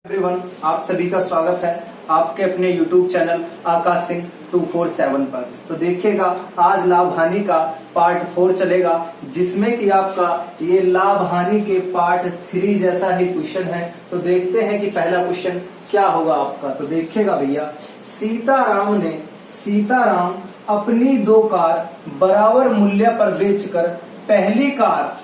Everyone, आप सभी का स्वागत है आपके अपने YouTube चैनल आकाश सिंह 247 पर। तो देखिएगा आज लाभ हानि का पार्ट 4 चलेगा, जिसमें कि आपका ये लाभ हानि के पार्ट 3 जैसा ही क्वेश्चन है। तो देखते हैं कि पहला क्वेश्चन क्या होगा आपका। तो देखिएगा भैया, सीताराम अपनी दो कार बराबर मूल्य पर बेचकर पहली कार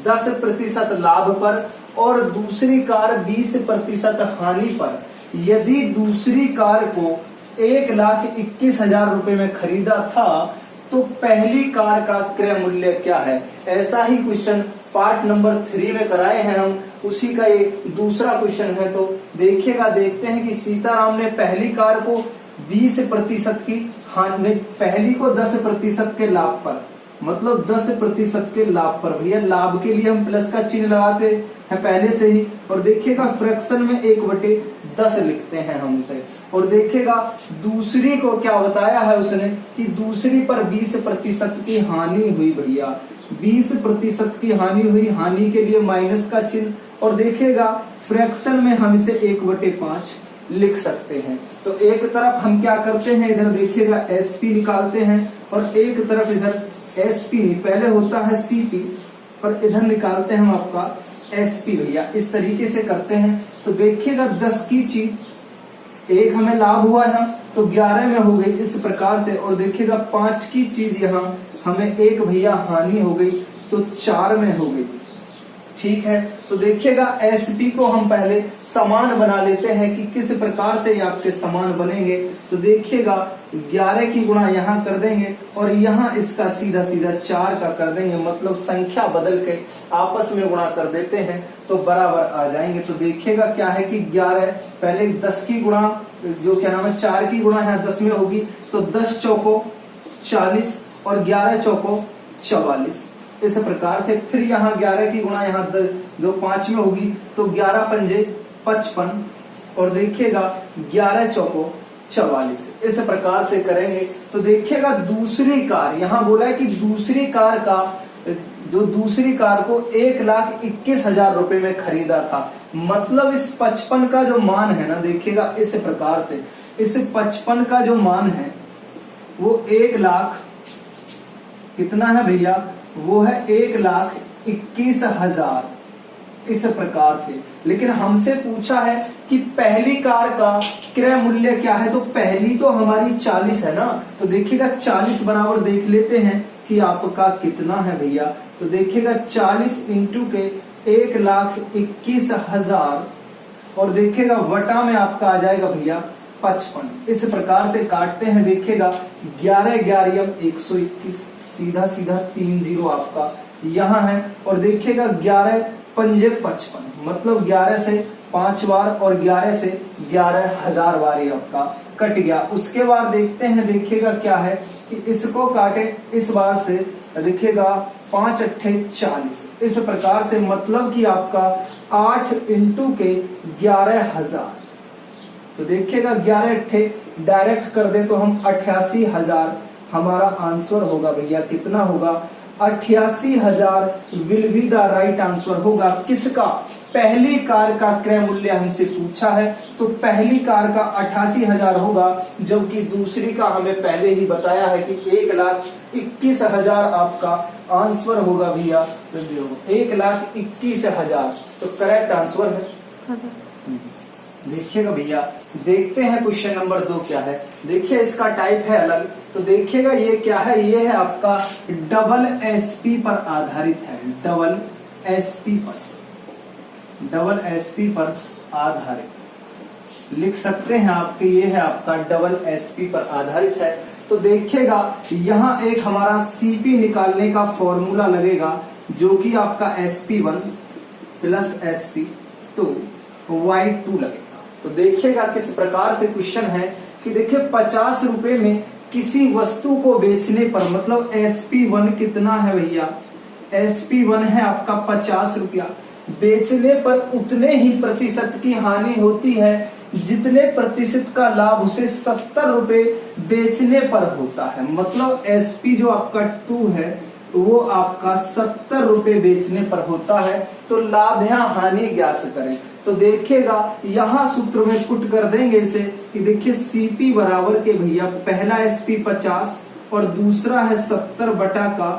10% लाभ पर और दूसरी कार 20% हानि पर, यदि दूसरी कार को 1,21,000 रुपए में खरीदा था तो पहली कार का क्रय मूल्य क्या है। ऐसा ही क्वेश्चन पार्ट नंबर 3 में कराए हैं हम, उसी का ये दूसरा क्वेश्चन है। तो देखिएगा, देखते हैं कि सीताराम ने पहली कार को 20% की हानि, पहली को 10% के लाभ पर, मतलब 10% के लाभ पर। भैया लाभ के लिए हम प्लस का चिन्ह लगाते हैं पहले से ही, और देखिएगा फ्रैक्शन में 1/10 लिखते हैं हम इसे। और देखिएगा दूसरी को क्या बताया है उसने कि दूसरी पर 20% की हानि हुई। भैया 20% की हानि हुई, हानि के लिए माइनस का चिन्ह, और देखिएगा फ्रैक्शन में हम इसे 1/5 लिख सकते हैं। तो एक तरफ हम क्या करते हैं, इधर देखिएगा एसपी निकालते हैं, और एक तरफ इधर एसपी नहीं, पहले होता है सीपी, और इधर निकालते हैं हम आपका एसपी। भैया इस तरीके से करते हैं। तो देखिएगा 10 की चीज एक हमें लाभ हुआ है तो 11 में हो गई इस प्रकार से, और देखिएगा 5 की चीज यहाँ हमें एक भैया हानि हो गई तो 4 में हो गई। ठीक है, तो देखिएगा एसपी को हम पहले समान बना लेते हैं कि किस प्रकार से ये आपके समान बनेंगे। तो देखिएगा 11 की गुणा यहाँ कर देंगे और यहाँ इसका सीधा सीधा 4 का कर देंगे, मतलब संख्या बदल के आपस में गुणा कर देते हैं तो बराबर आ जाएंगे। तो देखिएगा क्या है कि 11 पहले 10 की गुणा, जो क्या नाम है 4 की गुणा यहाँ 10 में होगी, तो 10 चौको 40 और 11 चौको 44। इस प्रकार से फिर यहाँ 11 की गुणा यहाँ जो 5 में होगी तो 11 पंजे 55, और देखिएगा 11 चौको 44। इस प्रकार से करेंगे तो देखिएगा दूसरी कार, यहाँ बोला है कि दूसरी कार का, जो दूसरी कार को 1,21,000 रुपए में खरीदा था, मतलब इस 55 का जो मान है ना, देखिएगा इस प्रकार से इस 55 का जो मान है वो 1 लाख कितना है भैया, वो है 1,21,000 इस प्रकार से। लेकिन हमसे पूछा है कि पहली कार का क्रय मूल्य क्या है, तो पहली तो हमारी 40 है ना, तो देखिएगा 40 बराबर देख लेते हैं कि आपका कितना है भैया। तो देखिएगा 40 इंटू के 1,21,000, और देखिएगा वटा में आपका आ जाएगा भैया 55। इस प्रकार से काटते हैं, देखिएगा 11 11 121, सीधा सीधा 3 0 आपका यहाँ है, और देखिएगा 11 पंजे 55, मतलब 11 से 5 बार और 11 से 11,000 बार ये आपका कट गया। उसके बाद देखते हैं, देखिएगा क्या है कि इसको काटे इस बार से, देखिएगा 5 अट्ठे 40, इस प्रकार से, मतलब कि आपका 8 इंटू के 11,000। तो देखिएगा 11 अट्ठे डायरेक्ट कर दे तो हम 88,000 हमारा आंसर होगा। भैया कितना होगा, 88,000 will be the right answer होगा। किसका, पहली कार का क्रय मूल्य हमसे पूछा है, तो पहली कार का 88,000 होगा, जबकि दूसरी का हमें पहले ही बताया है कि 1,21,000 आपका आंसर होगा। भैया 1,21,000 तो करेक्ट आंसर है। देखिएगा भैया, देखते हैं क्वेश्चन नंबर 2 क्या है। देखिए इसका टाइप है अलग, तो देखिएगा ये क्या है, ये है आपका डबल एसपी पर आधारित है। डबल एसपी पर आधारित लिख सकते हैं आपके, ये है आपका डबल एसपी पर आधारित है। तो देखिएगा यहाँ एक हमारा सीपी निकालने का फॉर्मूला लगेगा, जो कि आपका SP1 प्लस SP2 Y2 लगेगा। तो देखिएगा किस प्रकार से क्वेश्चन है कि देखिए 50 रुपए में किसी वस्तु को बेचने पर, मतलब SP1 कितना है भैया, SP1 है आपका 50 रुपया, बेचने पर उतने ही प्रतिशत की हानि होती है जितने प्रतिशत का लाभ उसे 70 रुपए बेचने पर होता है। मतलब SP जो आपका 2 है वो आपका 70 रुपए बेचने पर होता है। तो लाभ या हानि ज्ञात करें। तो देखिएगा यहां सूत्र में पुट कर देंगे इसे कि देखिए सीपी बराबर के भैया पहला एसपी 50 और दूसरा है 70 बटा का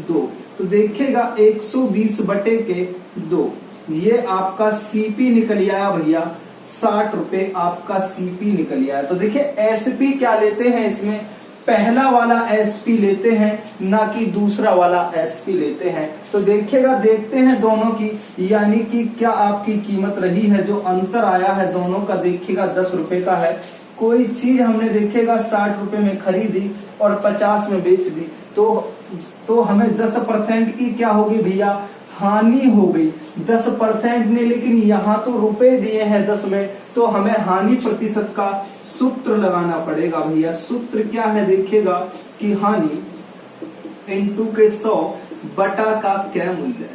2, तो देखिएगा 120 बटे के 2, ये आपका सीपी निकल आया भैया 60 रुपए आपका सीपी निकल आया। तो देखिए एसपी क्या लेते हैं, इसमें पहला वाला एसपी लेते हैं ना कि दूसरा वाला एसपी लेते हैं। तो देखिएगा देखते हैं दोनों की, यानी कि क्या आपकी कीमत रही है, जो अंतर आया है दोनों का देखिएगा 10 रुपए का है। कोई चीज हमने देखिएगा 60 रुपए में खरीदी और 50 में बेच दी, तो हमें 10% की क्या होगी भैया, हानि हो गई। 10% ने, लेकिन यहाँ तो रुपए दिए हैं 10 में, तो हमें हानि प्रतिशत का सूत्र लगाना पड़ेगा भैया। सूत्र क्या है देखिएगा कि हानि इंटू के 100 बटा का क्रय मूल्य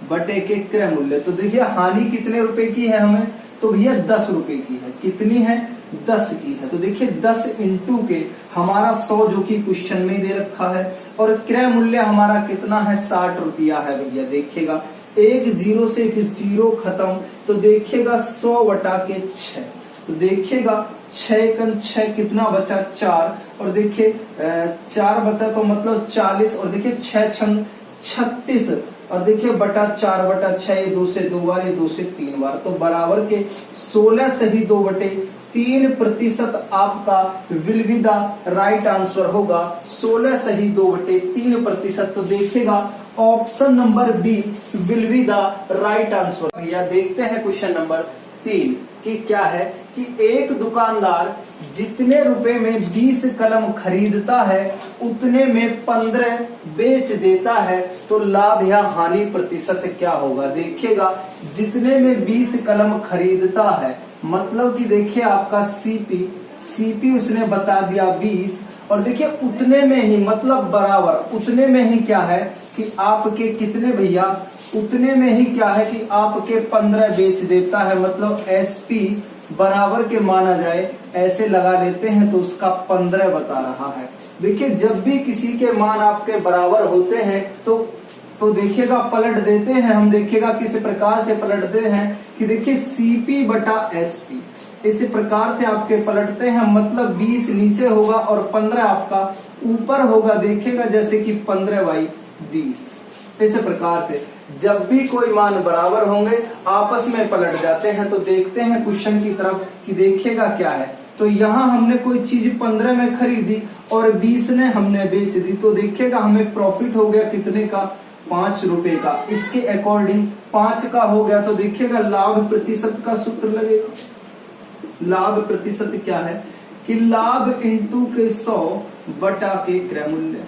बटे के क्रय मूल्य। तो देखिए हानि कितने रुपए की है हमें, तो भैया 10 रुपए की है। कितनी है, 10 की है। तो देखिए 10 इंटू के हमारा 100 जो कि क्वेश्चन में दे रखा है, और क्रय मूल्य हमारा कितना है, 60 रुपया है भैया। देखिएगा एक जीरो से फिर जीरो खत्म, तो देखिएगा 100 बटा के 6, तो देखिएगा 6 कितना बचा, 4, और देखिए 4 बचा तो मतलब 40, और देखिए 6 छंग 36, और देखिए बटा 4 बटा 6, ये 2 से 2 बार, ये 2 से 3 बार, तो बराबर के 16 सही 2 बटे 3% आपका will be the right answer होगा। 16 सही 2 बटे 3%। तो देखिएगा option number B will be the right answer. भैया देखते हैं क्वेश्चन नंबर 3 कि क्या है कि एक दुकानदार जितने रुपए में 20 कलम खरीदता है उतने में 15 बेच देता है, तो लाभ या हानि प्रतिशत क्या होगा। देखिएगा जितने में 20 कलम खरीदता है, मतलब कि देखिए आपका सीपी उसने बता दिया 20, और देखिए उतने में ही मतलब बराबर, उतने में ही क्या है कि आपके कितने भैया, उतने में ही क्या है कि आपके 15 बेच देता है, मतलब एसपी बराबर के माना जाए, ऐसे लगा लेते हैं तो उसका 15 बता रहा है। देखिए जब भी किसी के मान आपके बराबर होते हैं तो देखिएगा पलट देते हैं हम, देखिएगा किस प्रकार से पलटते हैं कि देखिए सीपी बटा एसपी, इस प्रकार से आपके पलटते हैं, मतलब 20 नीचे होगा और 15 आपका ऊपर होगा। देखिएगा जैसे कि 15/20, इस प्रकार से जब भी कोई मान बराबर होंगे आपस में पलट जाते हैं। तो देखते हैं क्वेश्चन की तरफ कि देखिएगा क्या है। तो यहाँ हमने कोई चीज 15 में खरीदी और 20 ने हमने बेच दी, तो देखिएगा हमें प्रॉफिट हो गया कितने का, 5 रुपए का। इसके अकॉर्डिंग 5 का हो गया, तो देखिएगा लाभ प्रतिशत का सूत्र लगेगा। लाभ प्रतिशत क्या है कि लाभ इंटू के 100 बटा के क्रय मूल्य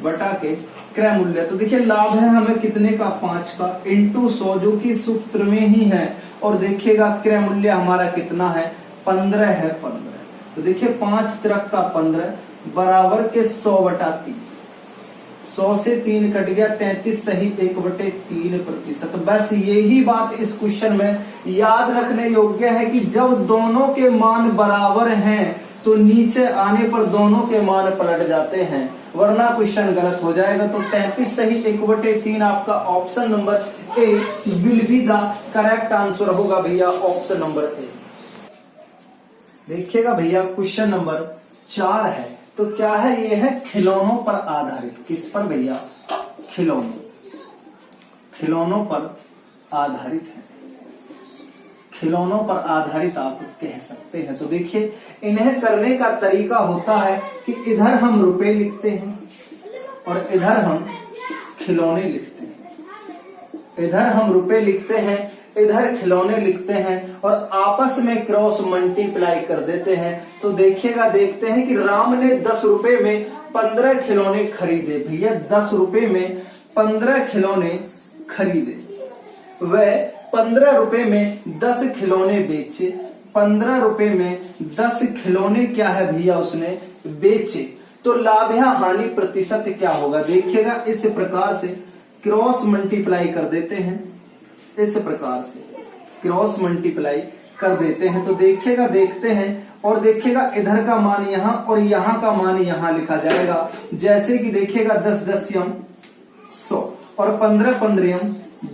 बटा के क्रय मूल्य। तो देखिए लाभ है हमें कितने का, 5 का, इंटू 100 जो कि सूत्र में ही है, और देखिएगा क्रय मूल्य हमारा कितना है, 15 है 15। तो देखिए 5 तिरक का 15 बराबर के 100 बटा 3, 100 से 3 कट गया, 33 सही 1/3%। बस यही बात इस क्वेश्चन में याद रखने योग्य है कि जब दोनों के मान बराबर हैं तो नीचे आने पर दोनों के मान पलट जाते हैं, वरना क्वेश्चन गलत हो जाएगा। तो 33 सही 1/3 आपका option number A will be the correct answer होगा भैया, ऑप्शन नंबर ए। देखिएगा भैया क्वेश्चन नंबर 4 है, तो क्या है, ये है खिलौनों पर आधारित। किस पर भैया, खिलौनों पर आधारित है, खिलौनों पर आधारित आप कह सकते हैं। तो देखिए इन्हें करने का तरीका होता है कि इधर हम रुपए लिखते हैं और इधर हम खिलौने लिखते हैं, इधर हम रुपए लिखते हैं, इधर खिलौने लिखते हैं, और आपस में क्रॉस मल्टीप्लाई कर देते हैं। तो देखिएगा देखते हैं कि राम ने 10 रुपए में 15 खिलौने खरीदे। भैया 10 रुपए में 15 खिलौने खरीदे, वह 15 रुपए में 10 खिलौने बेचे। 15 रुपए में 10 खिलौने क्या है भैया उसने बेचे, तो लाभ या हानि प्रतिशत क्या होगा। देखिएगा इस प्रकार से क्रॉस मल्टीप्लाई कर देते हैं, इस प्रकार से क्रॉस मल्टीप्लाई कर देते हैं। तो देखिएगा देखते हैं, और देखिएगा इधर का मान यहाँ और यहाँ का मान यहाँ लिखा जाएगा। जैसे कि देखिएगा 10 10 100 और 15 15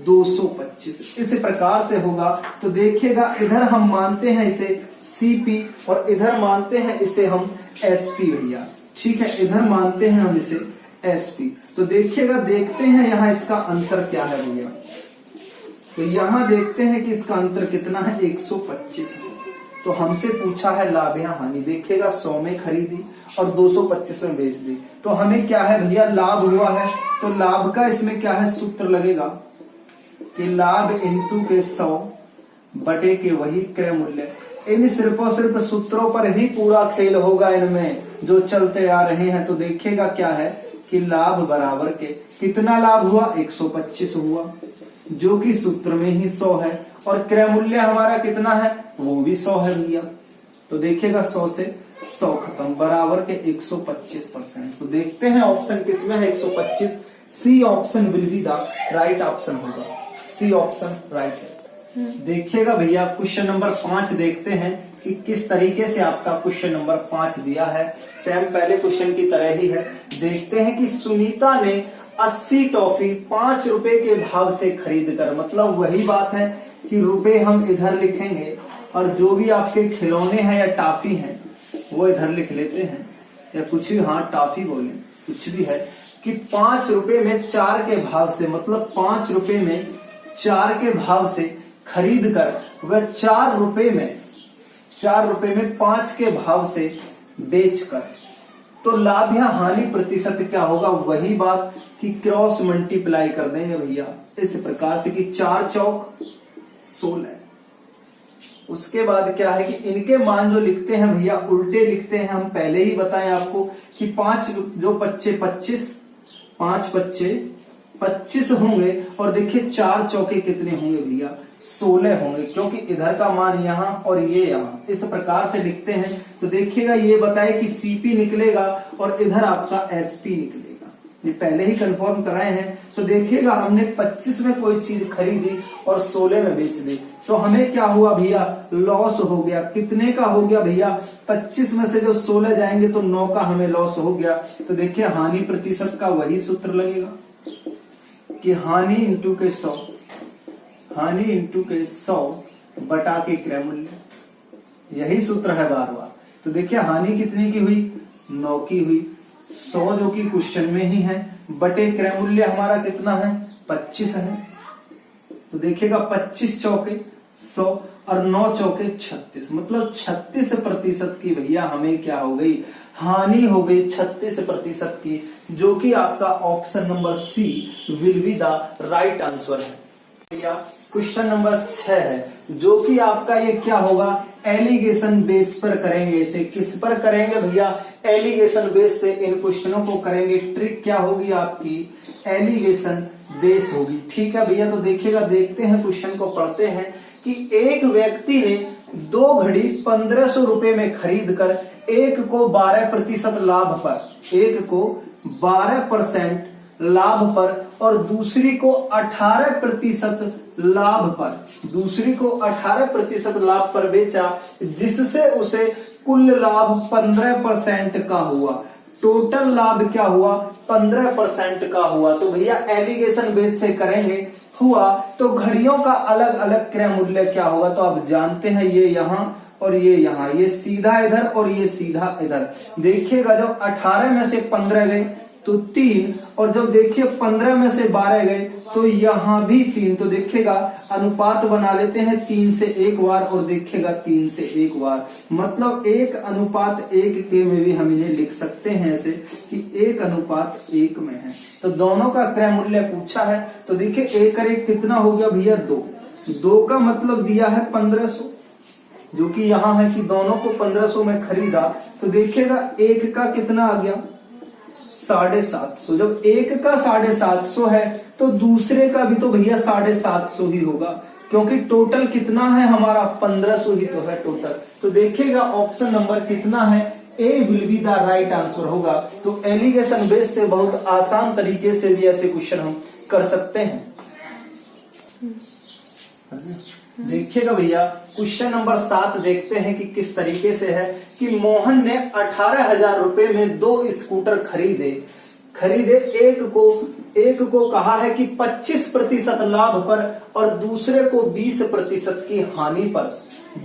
225। इस प्रकार से होगा। तो देखिएगा इधर हम मानते हैं इसे CP और इधर मानते हैं इसे हम SP भैया। ठीक है, इधर मानते हैं हम इसे SP। तो देखिएगा, देखते हैं यहाँ इसका अंतर क्या है भैया। तो यहाँ देखते हैं कि इसका अंतर कितना है, 125 है। तो हमसे पूछा है लाभ या हानि। देखिएगा 100 में खरीदी और 225 में बेच दी। तो हमें क्या है भैया, लाभ हुआ है। तो लाभ का इसमें क्या है, सूत्र लगेगा कि लाभ इंटू के 100 बटे के वही क्रय मूल्य। इन सिर्फ और सिर्फ सूत्रों पर ही पूरा खेल होगा इनमें जो चलते आ रहे हैं। तो देखिएगा क्या है कि लाभ बराबर के कितना लाभ हुआ, 125 हुआ, जो कि सूत्र में ही 100 है। और क्रय मूल्य हमारा कितना है, वो भी 100 है भैया। तो देखिएगा 100 से 100 खत्म, बराबर के 125%। तो देखते हैं ऑप्शन किसमें है, 125। C option will be the right option होगा। सी ऑप्शन राइट है। देखिएगा भैया क्वेश्चन नंबर 5 देखते हैं कि किस तरीके से आपका क्वेश्चन नंबर 5 दिया है। सेम पहले क्वेश्चन की तरह ही है। देखते हैं कि सुनीता ने 80 टॉफी 5 रुपए के भाव से खरीद कर, मतलब वही बात है कि रुपए हम इधर लिखेंगे और जो भी आपके खिलौने हैं या टॉफी हैं वो इधर लिख लेते हैं, या कुछ भी, हाँ टॉफी बोले, कुछ भी है, कि 5 रुपए में 4 के भाव से, मतलब 5 रुपए में 4 के भाव से खरीद कर वह 4 रुपए में 5 के भाव से बेच कर। तो लाभ या हानि प्रतिशत क्या होगा, वही बात कि क्रॉस मल्टीप्लाई कर देंगे भैया इस प्रकार से कि 4 चौक 16। उसके बाद क्या है कि इनके मान जो लिखते हैं भैया उल्टे लिखते हैं। हम पहले ही बताएं आपको कि 5 जो 25 5 बच्चे 25 होंगे और देखिए 4 चौके कितने होंगे भैया, 16 होंगे, क्योंकि इधर का मान यहाँ और ये यहाँ, इस प्रकार से लिखते हैं। तो देखिएगा ये बताए कि CP निकलेगा और इधर आपका SP निकलेगा। ये पहले ही कंफर्म कराए हैं। तो देखिएगा हमने 25 में कोई चीज खरीदी और 16 में बेच दी, तो हमें क्या हुआ भैया, लॉस हो गया। कितने का हो गया भैया, 25 में से जो 16 जाएंगे तो 9 का हमें लॉस हो गया। तो देखिए हानि प्रतिशत का वही सूत्र लगेगा कि हानि इंटू के 100, हानि इंटू के 100 बटा के क्रय मूल्य, यही सूत्र है बार बार। तो देखिए हानि कितने की हुई, 9 की हुई, 100 जो कि क्वेश्चन में ही है, बटे क्रय मूल्य हमारा कितना है, 25 है। तो देखिएगा 25 चौके 100 और 9 चौके 36, मतलब 36% की भैया हमें क्या हो गई, हानि हो गई 36% की, जो कि आपका option number C will be the right answer है भैया। क्वेश्चन नंबर 6 है, जो कि आपका ये क्या होगा, एलिगेशन बेस पर करेंगे। इसे किस पर करेंगे भैया, एलिगेशन बेस से इन क्वेश्चनों को करेंगे। ट्रिक क्या होगी आपकी, एलिगेशन बेस होगी। ठीक है भैया। तो देखिएगा, देखते हैं क्वेश्चन को, पढ़ते हैं कि एक व्यक्ति ने 2 घड़ी 1500 रुपए में खरीद कर एक को 12% लाभ पर, एक को 12% लाभ पर और दूसरी को 18% लाभ पर, दूसरी को 18% लाभ पर बेचा, जिससे उसे कुल लाभ 15% का हुआ। टोटल लाभ क्या हुआ, 15% का हुआ। तो भैया एलिगेशन बेस से करेंगे, हुआ तो घड़ियों का अलग अलग क्रय मूल्य क्या होगा, तो आप जानते हैं ये यहाँ और ये यहाँ, ये सीधा इधर और ये सीधा इधर। देखिएगा जब 18 में से 15 गए तो 3, और जब देखिए 15 में से 12 गए तो यहाँ भी 3। तो देखिएगा अनुपात बना लेते हैं 3 से 1 बार और देखिएगा 3 से 1 बार, मतलब 1:1 के में भी हम इन्हें लिख सकते हैं ऐसे कि 1:1 में है। तो दोनों का क्रय मूल्य पूछा है। तो देखिए 1 और 1 कितना हो गया भैया, 2। 2 का मतलब दिया है 1500, जो कि यहाँ है कि दोनों को 1500 में खरीदा। तो देखिएगा 1 का कितना आ गया, 750। जब 1 का 750 है तो दूसरे का भी तो भैया 750 ही होगा, क्योंकि टोटल कितना है हमारा, 1500 ही तो है टोटल। तो देखिएगा ऑप्शन नंबर कितना है, A will be the right answer होगा। तो एलिगेशन बेस से बहुत आसान तरीके से भी ऐसे क्वेश्चन हम कर सकते हैं। देखिएगा भैया क्वेश्चन नंबर 7 देखते हैं कि किस तरीके से है कि मोहन ने 18,000 रुपए में 2 स्कूटर खरीदे, एक को एक को कहा है कि 25% लाभ पर और दूसरे को 20% की हानि पर,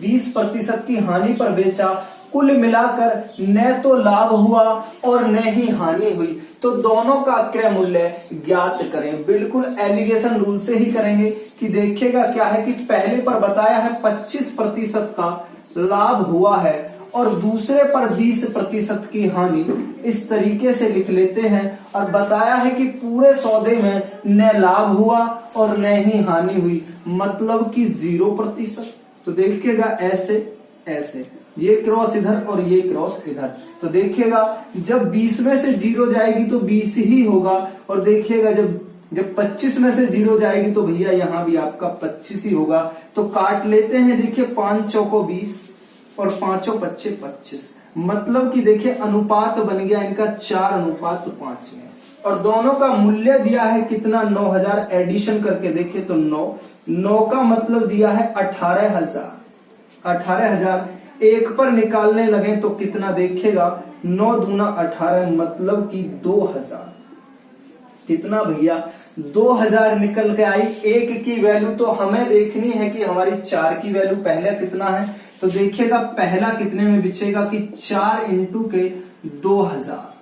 20% की हानि पर बेचा। कुल मिलाकर न तो लाभ हुआ और न ही हानि हुई, तो दोनों का क्रय मूल्य ज्ञात करें। बिल्कुल एलिगेशन रूल से ही करेंगे कि देखिएगा क्या है कि पहले पर बताया है 25% का लाभ हुआ है और दूसरे पर 20% की हानि। इस तरीके से लिख लेते हैं और बताया है कि पूरे सौदे में न लाभ हुआ और न ही हानि हुई, मतलब कि 0%। तो देखिएगा ऐसे ऐसे, ये क्रॉस इधर और ये क्रॉस इधर। तो देखिएगा जब 20 में से 0 जाएगी तो 20 ही होगा, और देखिएगा जब 25 में से 0 जाएगी तो भैया यहाँ भी आपका 25 ही होगा। तो काट लेते हैं, देखिए 5 चौको 20 और 5 पच्चे 25, मतलब कि देखिए अनुपात बन गया इनका 4:5 में। और दोनों का मूल्य दिया है कितना, 9000। एडिशन करके देखें तो 9 का मतलब दिया है 18,000। एक पर निकालने लगे तो कितना, देखिएगा 9 दूना 18, मतलब कि 2000। कितना भैया, 2000 निकल के आई। एक की वैल्यू तो हमें देखनी है कि हमारी 4 की वैल्यू पहले कितना है। तो देखिएगा पहला कितने में बिचेगा कि 4 इंटू के 2000,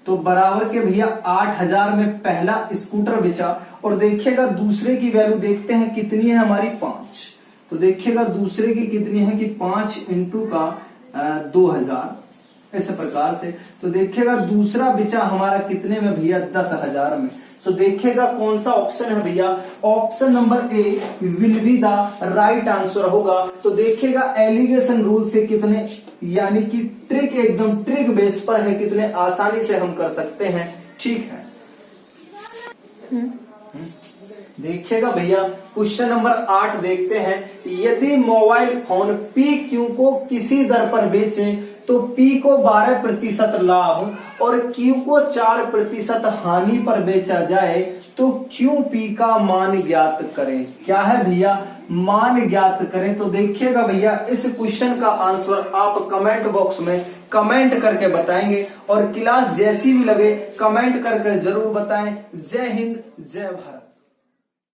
तो बराबर के भैया 8000 में पहला स्कूटर बिचा। और देखिएगा दूसरे की वैल्यू देखते हैं कितनी है हमारी, 5। तो देखिएगा दूसरे की कितनी है कि 5 इंटू का 2000, इस प्रकार से। तो देखिएगा दूसरा बिचा हमारा कितने में भैया, 10,000 में। तो देखिएगा कौन सा ऑप्शन है भैया, option number A will be the right answer होगा। तो देखिएगा एलिगेशन रूल से कितने, यानी कि ट्रिक, एकदम ट्रिक बेस पर है, कितने आसानी से हम कर सकते हैं। ठीक है, देखिएगा भैया क्वेश्चन नंबर 8 देखते हैं। यदि मोबाइल फोन पी क्यू को किसी दर पर बेचे तो पी को 12% लाभ और क्यू को 4% हानि पर बेचा जाए तो क्यू पी का मान ज्ञात करें। क्या है भैया, मान ज्ञात करें। तो देखिएगा भैया इस क्वेश्चन का आंसर आप कमेंट बॉक्स में कमेंट करके बताएंगे, और क्लास जैसी भी लगे कमेंट करके जरूर बताएं। जय हिंद, जय भारत।